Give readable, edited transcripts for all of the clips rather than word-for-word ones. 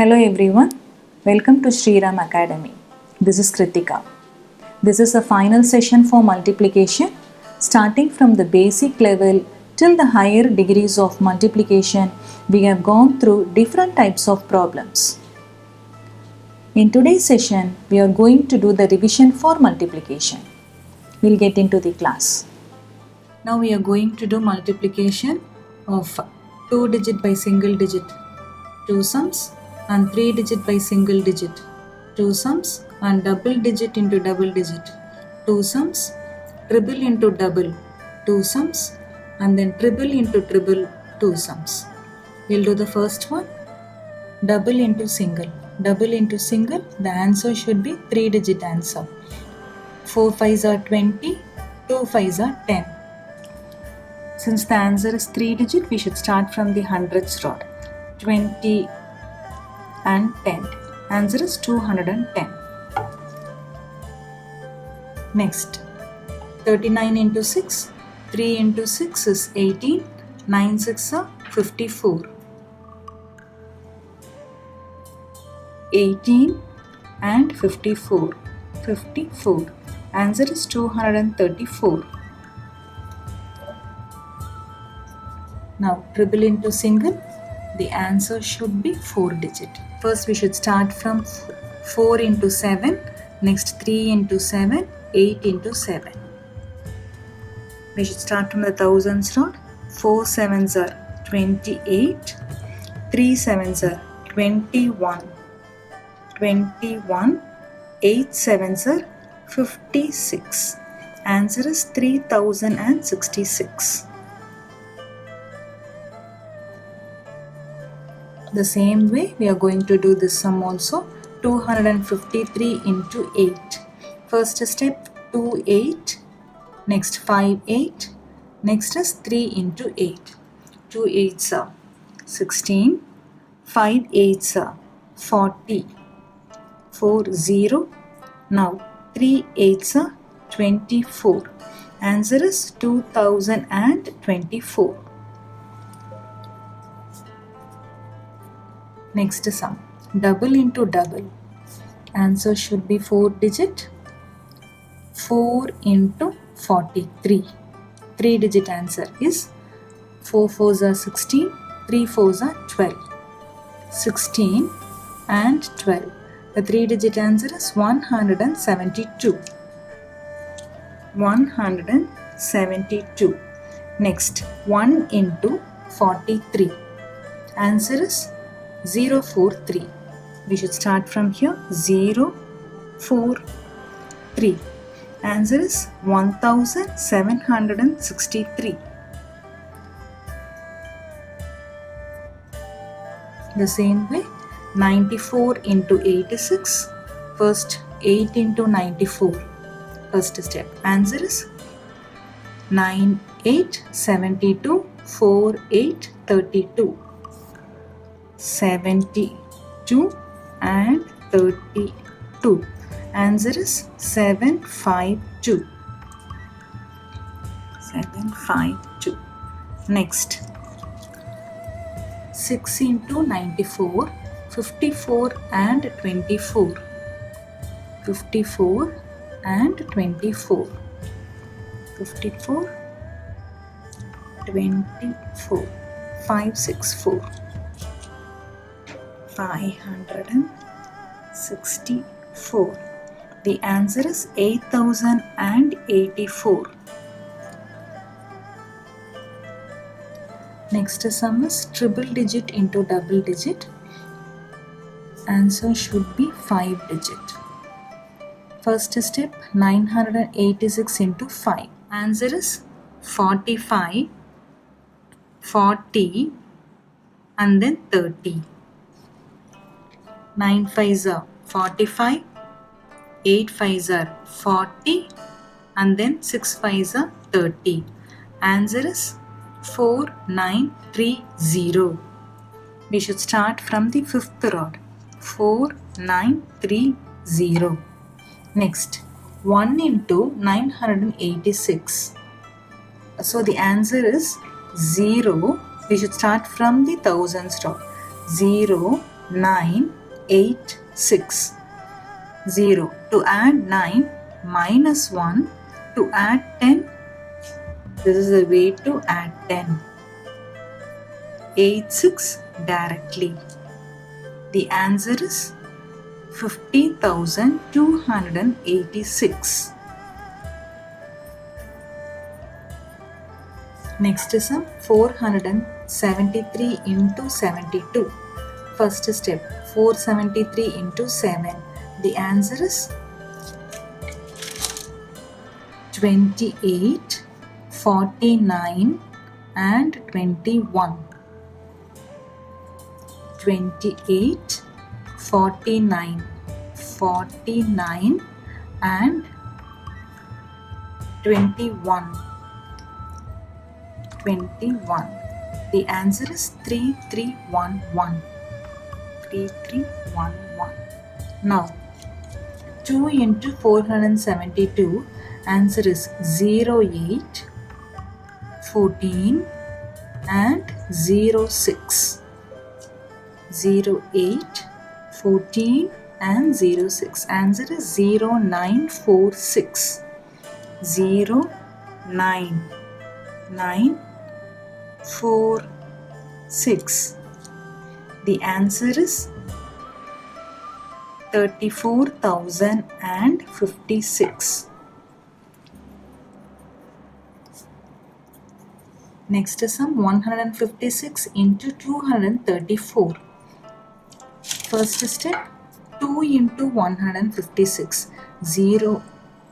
Hello everyone, welcome to Sriram Academy. This is Kritika. This is the final session for multiplication, starting from the basic level till the higher degrees of multiplication. We have gone through different types of problems. In today's session, we are going to do the revision for multiplication. We'll get into the class. Now we are going to do multiplication of 2-digit by single digit 2 sums and 3-digit by single digit 2 sums and double digit into double digit 2 sums, triple into double 2 sums and then triple into triple 2 sums. We'll do the first one, double into single. Double into single, the answer should be 3-digit answer. 4 5s are 20, 2 5s are 10. Since the answer is 3-digit, we should start from the hundreds rod. 20 and 10. Answer is 210. Next, 39 into 6. 3 into 6 is 18. 9 6 are 54. 18 and 54. 54. Answer is 234. Now, triple into single. The answer should be 4-digit. First we should start from 4 into 7, next 3 into 7, 8 into 7. We should start from the thousands rod. 4 7s are 28, 3 7s are 21, 21, 8 7s are 56. Answer is 3066. The same way we are going to do this sum also. 253 into 8. First step 2 8, next 5 8, next is 3 into 8. 2 8s are 16, 5 8s are 40, 4 0. Now 3 8s are 24. Answer is 2024. Next sum, double into double. Answer should be 4-digit. 4 into 43. 3-digit answer is 4 4s are 16, 3 4s are 12. 16 and 12. The 3-digit answer is 172. 172. Next, 1 into 43. Answer is 043. We should start from here. 043. Answer is 1763. The same way, 94 into 86. First 8 into 94. First step. Answer is 9 8 72 4 8 32. 72 and 32. Answer is 752. 752. Next, 6 into 94. 54 and 24. 54 and 24. 54, 24. 564. 564. The answer is 8084. Next sum is triple digit into double digit. Answer should be 5-digit. First step, 986 into 5. Answer is 45, 40 and then 30. 9 5s are 45, 8 5s are 40 and then 6 5s are 30. Answer is 4930. We should start from the 5th rod. 4930. Next, 1 into 986. So the answer is 0. We should start from the thousands rod. 0, 9, 8, 6. 0. To add 9 minus 1 to add 10. This is the way to add 10. 8, 6 directly. The answer is 50,286. Next is sum 473 into 72. First step 473 into 7. The answer is 28, 49 and 21. 28, 49, 49 and 21. 21. The answer is 3311. 3311. Now 2 into 472, answer is 08, 14 and 06. 08, 14 and 06. Answer is 0946. 0946. The answer is 34,056. Next is sum 156 into 234. First step 2 into 156. 0,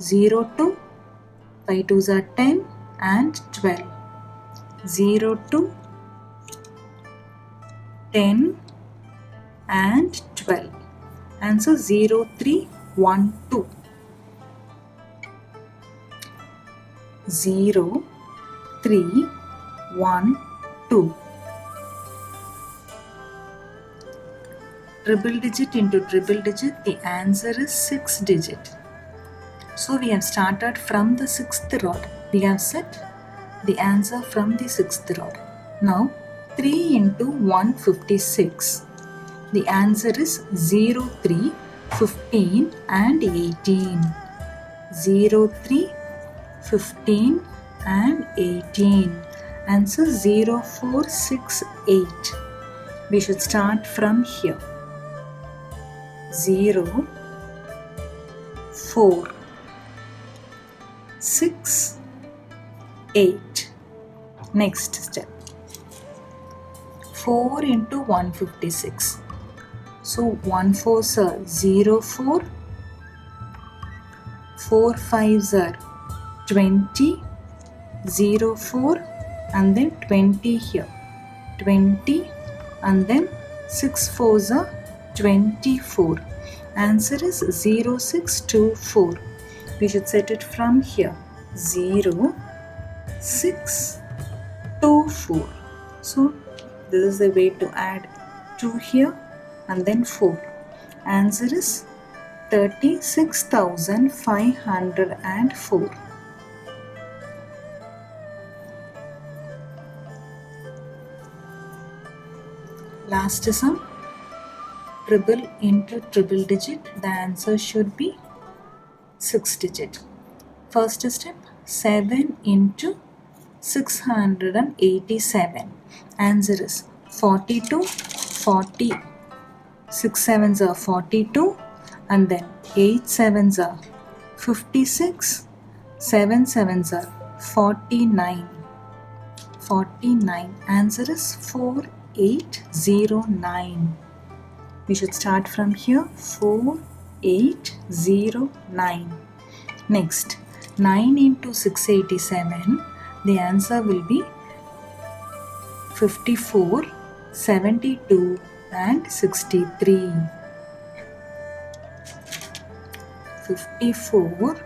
0 to 5 2s are 10 and 12. 0 to 10 and 12. Answer 0312. 0312. Triple digit into triple digit, the answer is 6 digit. So we have started from the 6th rod. We have set the answer from the 6th rod. Now 3 into 156. The answer is 03, 15 and 18. 03, 15 and 18. Answer 0468. We should start from here. 0, 4, 6, 8. Next step. 4 into 156. So 1 4s are 0 4. 4 5s are 20. 0 4 and then 20 here. 20 and then 6 4s are 24. Answer is 0624. We should set it from here. 0624. So this is the way to add 2 here and then 4. Answer is 36,504. Last sum. Triple into triple digit, the answer should be 6 digit. First step 7 into 687. Answer is 42, 40. 6 7s are 42 and then 8 7s are 56. 7 7s are 49. 49. Answer is 4809. We should start from here. 4809. Next 9 into 687. The answer will be 54, 72 and 63. 54,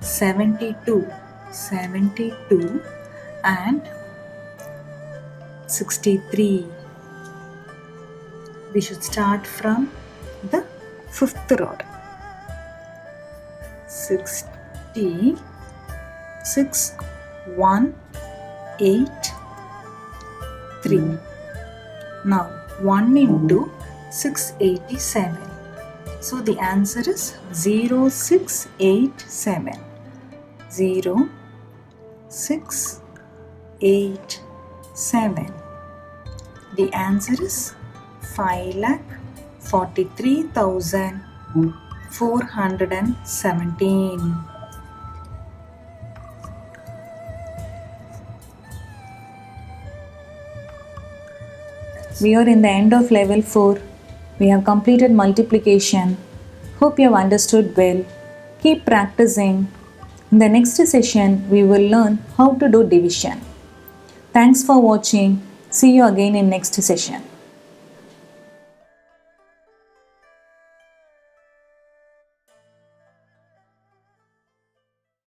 72, 72 and 63. We should start from the 5th rod. 66, 1, 8, 3. Now 1 into 687. So the answer is 0687. 0687. The answer is 5,43,417. We are in the end of level 4. We have completed multiplication. Hope you have understood well. Keep practicing. In the next session, we will learn how to do division. Thanks for watching. See you again in next session.